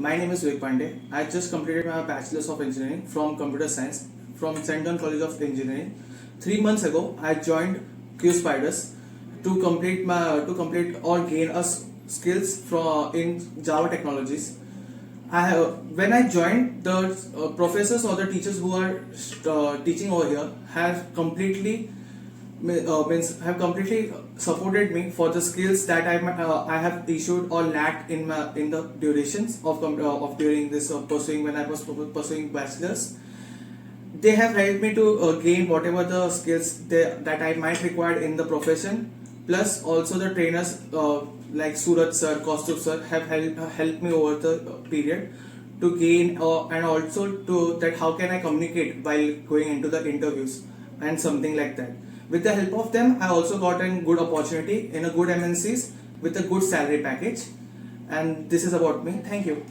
My name is Vivek Pandey. I just completed my bachelor's of engineering from computer science from Central College of Engineering. 3 months ago, I joined QSpiders to complete or gain skills in Java technologies. When I joined, the professors or the teachers who are teaching over here have completely supported me for the skills that I have issued or lacked in the durations of during this pursuing when I was pursuing bachelor's. They have helped me to gain whatever the skills that I might require in the profession. Plus, also the trainers like Surat sir, Kaustubh sir have helped me over the period to gain and also to that how can I communicate while going into the interviews and something like that. With the help of them, I also got a good opportunity in a good MNCs with a good salary package. And this is about me. Thank you.